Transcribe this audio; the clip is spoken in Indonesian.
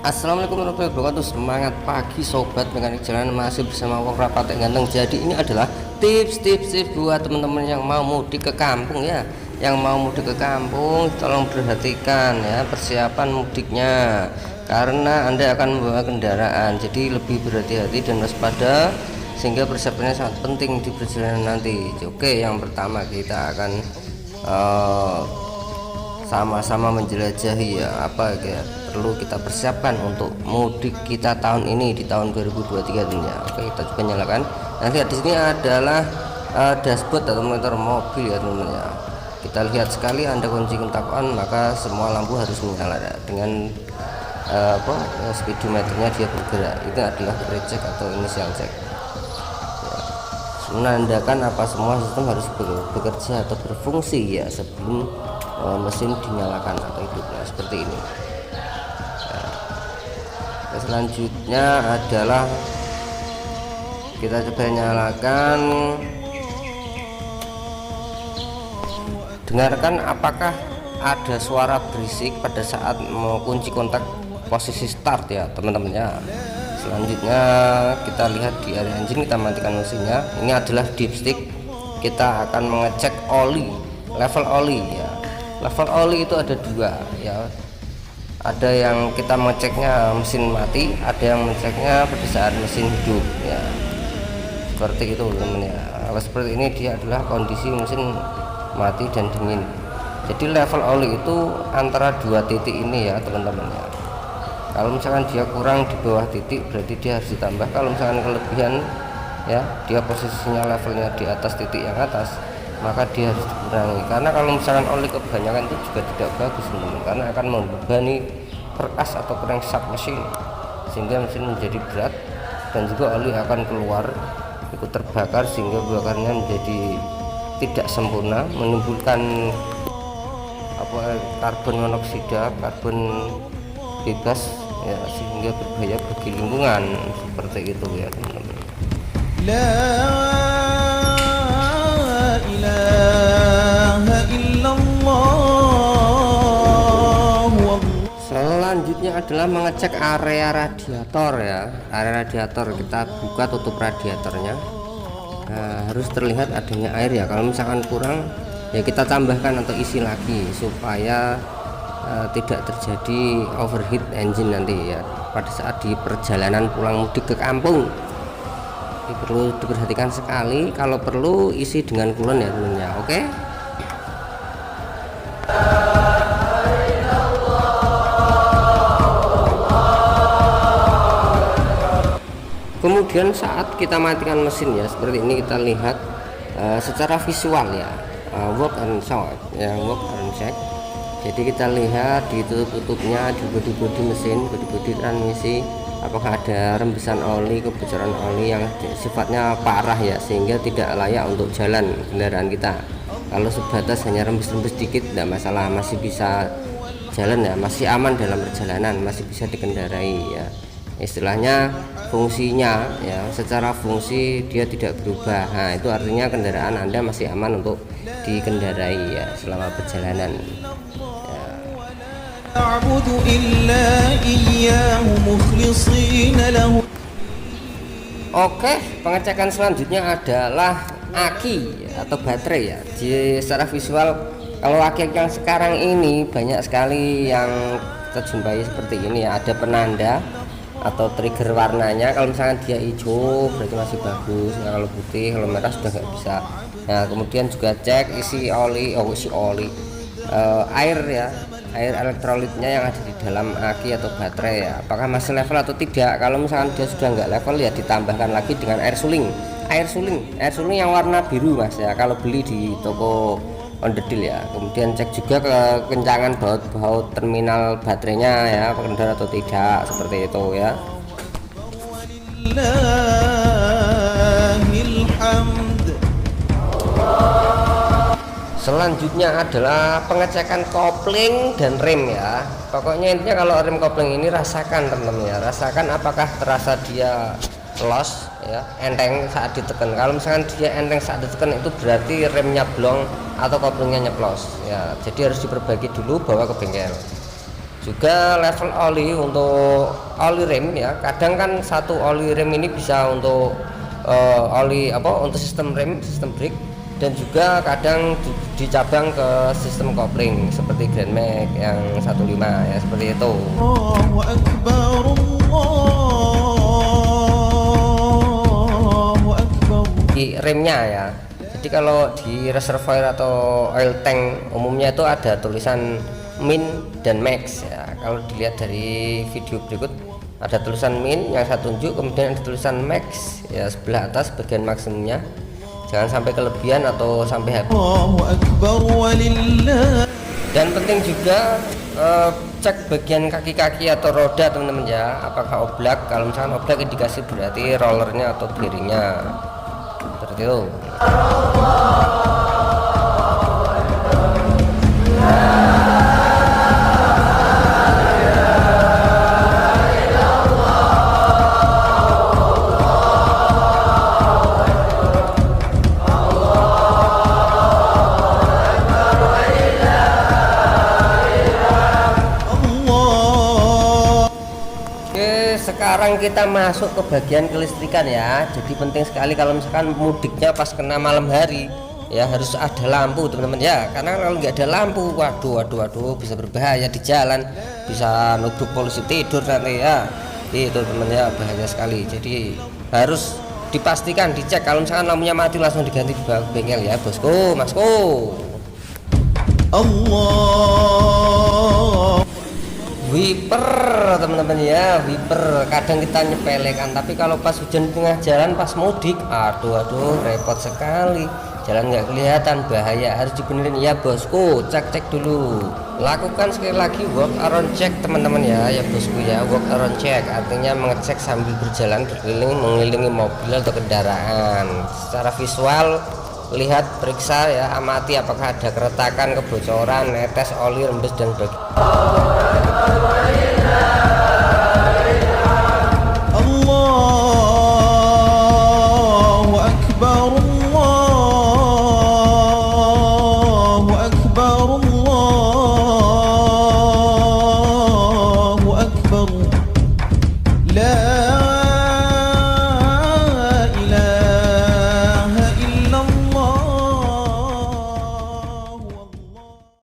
Assalamualaikum warahmatullahi wabarakatuh. Semangat pagi sobat mekanik jalan, masih bersama Wong Rapatek Ganteng. Jadi ini adalah tips buat teman-teman yang mau mudik ke kampung ya. Yang mau mudik ke kampung, tolong perhatikan ya persiapan mudiknya, karena Anda akan membawa kendaraan. Jadi lebih berhati-hati dan waspada, sehingga persiapannya sangat penting di perjalanan nanti. Oke, yang pertama kita akan sama-sama menjelajahi ya apa ya perlu kita persiapkan untuk mudik kita tahun ini di tahun 2023 tentunya. Oke, kita coba nyalakan. Nanti di sini adalah dashboard atau monitor mobil ya teman-teman ya. Kita lihat sekali Anda kunci kontak on, maka semua lampu harus menyala ya. Dengan speedometernya dia bergerak. Itu adalah pre-check atau initial check ya, menandakan apa semua sistem harus bekerja atau berfungsi ya sebelum mesin dinyalakan atau hidup ya, seperti ini ya. Selanjutnya adalah kita coba nyalakan, dengarkan apakah ada suara berisik pada saat mau kunci kontak posisi start ya teman-teman ya. Selanjutnya kita lihat di area engine, kita matikan mesinnya. Ini adalah dipstick, kita akan mengecek oli, level oli ya. Level oli itu ada dua ya, ada yang kita mengeceknya mesin mati, ada yang mengeceknya pada saat mesin hidup ya, seperti itu teman-teman ya. Kalau seperti ini dia adalah kondisi mesin mati dan dingin. Jadi level oli itu antara dua titik ini ya teman-teman ya. Kalau misalkan dia kurang di bawah titik, berarti dia harus ditambah. Kalau misalkan kelebihan ya, dia posisinya levelnya di atas titik yang atas, maka dia harus dikurangi. Karena kalau misalkan oli kebanyakan itu juga tidak bagus teman-teman, karena akan membebani perkas atau crankshaft mesin, sehingga mesin menjadi berat dan juga oli akan keluar ikut terbakar, sehingga bakarnya menjadi tidak sempurna, menimbulkan karbon monoksida, karbon bebas ya, sehingga berbahaya bagi lingkungan, seperti itu ya teman-teman. Selanjutnya adalah mengecek area radiator ya. Area radiator kita buka tutup radiatornya. Nah, harus terlihat adanya air ya. Kalau misalkan kurang ya kita tambahkan atau isi lagi supaya tidak terjadi overheat engine nanti ya pada saat di perjalanan pulang mudik ke kampung. Ini perlu diperhatikan sekali, kalau perlu isi dengan coolant ya teman-teman. Oke. Kemudian saat kita matikan mesin ya, seperti ini kita lihat secara visual ya, work and check. Jadi kita lihat di tutupnya, di bodi mesin, bodi transmisi, apakah ada rembesan oli, kebocoran oli yang sifatnya parah ya, sehingga tidak layak untuk jalan kendaraan kita. Kalau sebatas hanya rembes-rembes dikit tidak masalah, masih bisa jalan ya, masih aman dalam perjalanan, masih bisa dikendarai ya. Istilahnya fungsinya ya, secara fungsi dia tidak berubah. Nah, itu artinya kendaraan Anda masih aman untuk dikendarai ya selama perjalanan. Oke, pengecekan selanjutnya adalah aki atau baterai ya. Secara visual, kalau aki yang sekarang ini banyak sekali yang kita jumpai seperti ini ya, ada penanda atau trigger warnanya. Kalau misalkan dia hijau berarti masih bagus ya, kalau putih, kalau merah sudah nggak bisa. Nah, kemudian juga cek isi oli, air ya, air elektrolitnya yang ada di dalam aki atau baterai ya, apakah masih level atau tidak. Kalau misalkan dia sudah nggak level ya ditambahkan lagi dengan air suling yang warna biru mas ya, kalau beli di toko on the deal ya. Kemudian cek juga kekencangan baut terminal baterainya ya, kendor atau tidak, seperti itu ya. Selanjutnya adalah pengecekan kopling dan rem ya. Pokoknya intinya kalau rem kopling ini rasakan teman-teman ya, rasakan apakah terasa dia los ya, enteng saat ditekan. Kalau misalkan dia enteng saat ditekan, itu berarti remnya blong atau koplingnya nyeplos ya. Jadi harus diperbaiki dulu, bawa ke bengkel. Juga level oli untuk oli rem ya, kadang kan satu oli rem ini bisa untuk oli untuk sistem rem, sistem brake, dan juga kadang dicabang ke sistem kopling seperti Grand Max yang 15 ya, seperti itu. Allahu Akbar, Allahu Akbar. Di remnya ya, jadi kalau di reservoir atau oil tank umumnya itu ada tulisan min dan max ya. Kalau dilihat dari video berikut ada tulisan min yang saya tunjuk, kemudian ada tulisan max ya sebelah atas bagian maksimumnya, jangan sampai kelebihan atau sampai habis. Dan penting juga cek bagian kaki-kaki atau roda teman-teman ya, apakah oblak. Kalau misalkan oblak indikasi berarti rollernya atau bearingnya seperti itu. Sekarang kita masuk ke bagian kelistrikan ya. Jadi penting sekali kalau misalkan mudiknya pas kena malam hari ya, harus ada lampu teman-teman ya, karena kalau nggak ada lampu, waduh bisa berbahaya di jalan, bisa nubruk polisi tidur nanti ya, itu teman ya, bahaya sekali. Jadi harus dipastikan dicek, kalau misalkan lampunya mati langsung diganti di bengkel ya bosku, masku. Allah. Wiper teman-teman ya, wiper kadang kita nyepelekan, tapi kalau pas hujan tengah jalan pas mudik, aduh repot sekali, jalan nggak kelihatan, bahaya, harus dibenerin ya bosku. Cek dulu, lakukan sekali lagi work around check teman-teman ya bosku ya. Work around check artinya mengecek sambil berjalan berkeliling mengelilingi mobil atau kendaraan secara visual. Lihat, periksa ya, amati apakah ada keretakan, kebocoran, netes, oli, rembes dan sebagainya.